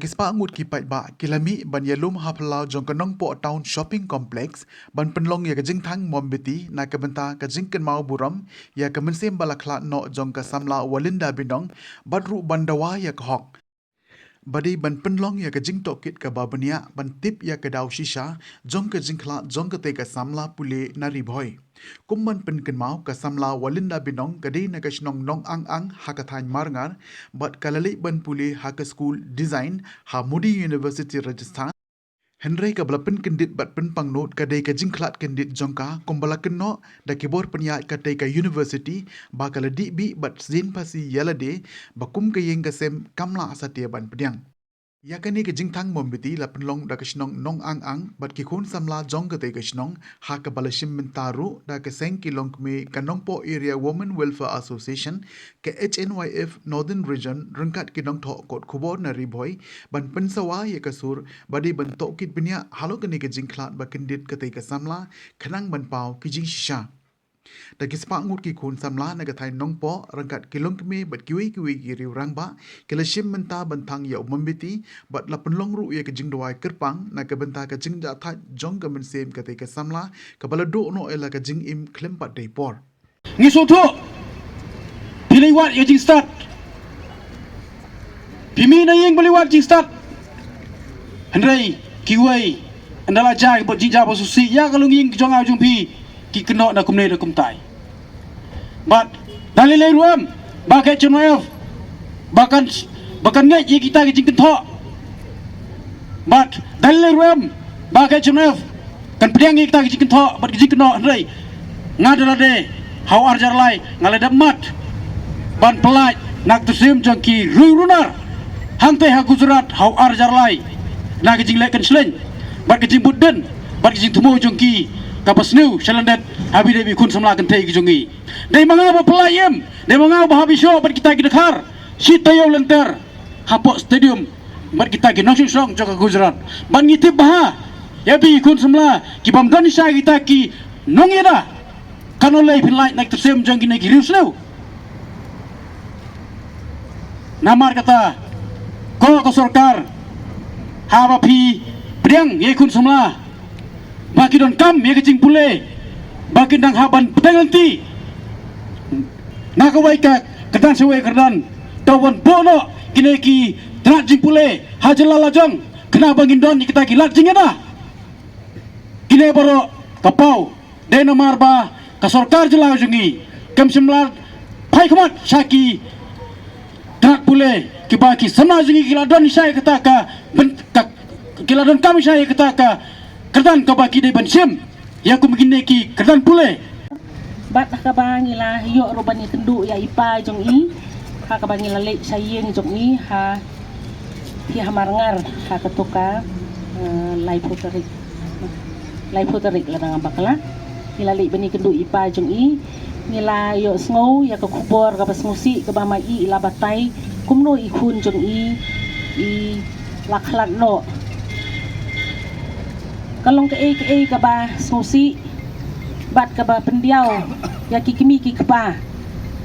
Dagispa ngut ki pai ba kilami ban yalum haplau jong kanong po town shopping complex ban penlong ya kajing thang mombeti na kabenta kajing ken mau buram ya kamensem balakla no jong ka samla walinda binong badru bandawa ya khok badi ban penlong ya kajing tokit ka babania ban tip ya kadaw shisha jong kajing khla jong ka te ka samla pule nari boy kumman pen ken mau ka samla walinda binong kadi na kashnong nong ang hakathan marngar but kalali ban pule haka school design ha Moody University Rajasthan Henry ka balapen kendit bat pen pangnot kadai ka jingklat kendit jongka kumbala kenno da kibor penya kadai ka university ba kala di bi bat zin pasi yalade bakum ka yeng ka sem kamla satia ban pedyang yakani ka jingthang mombiti la penlong da kashnong nong ang bat ki khun samla jong ka te kashnong ha ka balashim mintaru da ka seng kilong me kanong po area women welfare association ka HNYF northern region rangkat kinong tho kot khubor na riboy ban pensawa ya kasur badi ban to kit binya halo kani ka jingklat ba kendit ka te ka samla khanang ban pau ki jing shisha da kispa ngut ki khun samla na ka thai nong po rangkat kilong me bat kiwi ki riu rang ba kila shim menta bantang ya mombiti bat la penlong ru ya ka jing dawai kerpang na ka benta ka jing da tha jong ka men sem ka te ka samla ka bala do no ela ka jing im klem pat dei por ngi soto piliwat ya jing start pimi na yeng piliwat jing start handrai kiwai andala jai bot jija bo susi ya kalung yeng jong au jong pi ki keno na kumne na kumtai but dalile ruam ba ke chnoev bakan ngai ye kita ki jing tho but dalile ruam ba ke chnoev kan priang ye kita ki jing tho but ki jing keno handrai ngadala de how arjar lai ngale damat ban pelaj nak tersim jangki runar hante ha Gujarat how arjar lai na ki jing lekan sleng bat ki jing budden bat ki jing tumo jangki kapas new shalandet habi debi kun samla kan tei ki jongi dei mangau ba pelayem dei mangau ba habi show bat kita ki dekhar si tayo lenter hapo stadium bat kita ki nongsing song joka Gujarat ban ngitip bah ya bi kun samla ki bamdan isa kita ki nongida kanolai pinlai nak tersim jangki nak rius new namar kata ko sarkar haba pi priang ye kun samla baki don kam ye kecing pule baki dang haban penganti nakawai ka kedan sewe kedan tawan bono kine ki drat jing pule hajalala jong kena bangin don kita ki lat jingena kine baro kapau dena marba ka sarkar jela jungi kam simlar pai khamat saki drat pule ki baki sama jungi kiladon sai kata ka kiladon kami sai kata ka kerdan ka baki de bansim ya ku begini ki kerdan pule bat ka bangila yo robani kendu ya ipa jong i ha ka bangila le sayeng jong i ha ki hamarngar ha katuka lai puterik la dang bakala nila le bani kendu ipa jong i nila yo sngow ya ka kubor ka pasmusi ka ba mai ila batai kumno i khun jong i laklat no kalong ke ka ba smusi bat ka ba pendiaw ya kikimi ki ba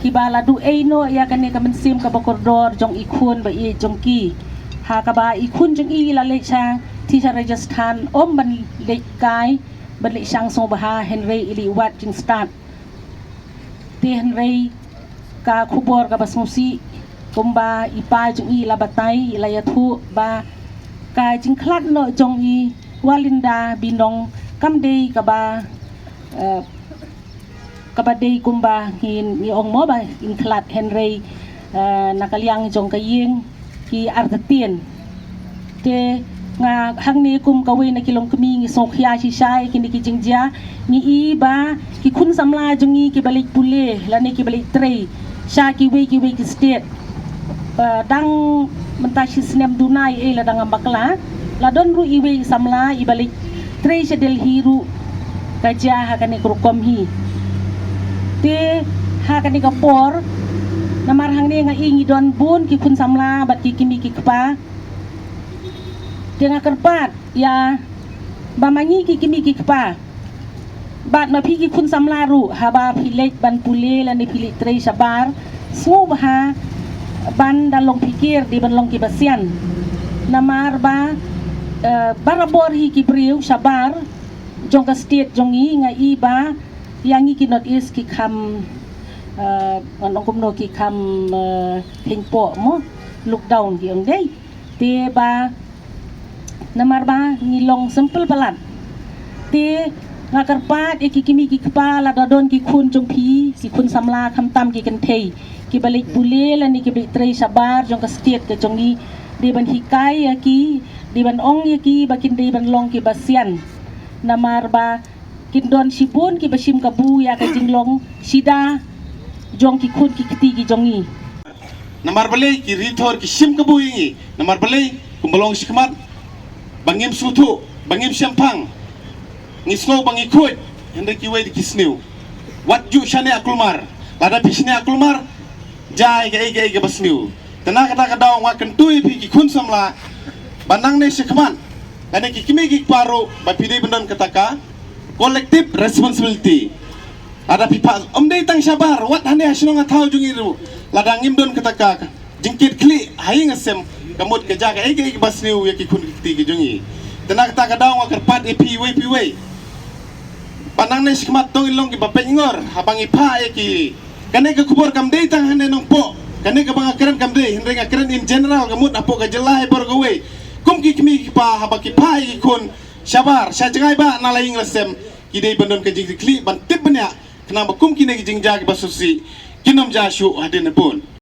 ki ba ladu no ya kane ka mensim ka ba koridor jong ikhun ba i jong ki ha ka ba ikhun jong i la le cha ti sa Rajasthan om ban le kai ban le sang so ba ha Henry ili wat jing start ti Henry ka khubor ka ba smusi kumba ipa jong i la batai la ya thu ba ka jing khlat no jong i walinda binong kamdei kaba dei kumba hin ni ong mo ba in klat Henry nakaliang jong kayeng ki argatien te nga hangni kum kawe na kilong kami ngi sokhya si shai kini ki jingja ni i ba ki khun samla jongi ki balik pule lani ki balik trei sha ki we ki state dang mentashi sinem dunai la dang ambakla la don ru iwe samla ibalik treasure del hiru kaja hakani krukom hi te hakani kapor namar hangni nga ingi don bun ki kun samla bat ki kimi ki kpa te nga kerpat ya bamangi ki kimi ki kpa bat ma phi ki kun samla ru haba philek ban pule la ni philik trei sabar su ha ban dalong pikir di ban long ki basian namar ba barabor hi kibriu sabar jong ka state jong i nga iba yang i kinot is ki kam anong kumno ki kam hingpo mo lockdown ki ang day te ba namar ba ngilong simple balat te nga karpat ikikimi ki kepala dadon ki kun jong pi ki kun samla kam tam ki kan thei ki balik bule lan ki balik trai sabar jong ka state ke jong i di ban hikai ki di ban ong ki bakin di ban long ki basian namar ba kindon sibun ki basim kabu ya ka jinglong sida jong ki kun ki keti ki jong i namar balay ki rithor ki sim kabu ingi namar balay kumbalong sikmat bangim sutu bangim syampang ngisno bangi kuat hendak ki wedi kisniu wat ju shane akulmar lada pisne akulmar jai ga basniu tanah kata kadaw wa kentui pi ki kun samla banang ne sikman lane ki kimi ki paro ba pide bendon kataka collective responsibility ada pipa omdei tang sabar wat hane hasno nga tau jungiru ladang imdon kataka jingkit kli haing asem kamut ke jaga ga basniu ya ki kun ti ki jungi tanah kata kadaw wa kerpat epi we panang ne sikmat tong ilong ki bapengor habang ipa ki kane ka kubur kam dei tang hane nong po kane ka bang akran kam dei hindring akran in general kamut apo ka jelai bor gawe kum ki kimi ki pa habang ki pa ki kun sabar sa jangai ba nalaing lasem ki dei bandon ka jing kli ban tip banya kenapa kum ki ne jing jagi basusi kinom jashu hadene pun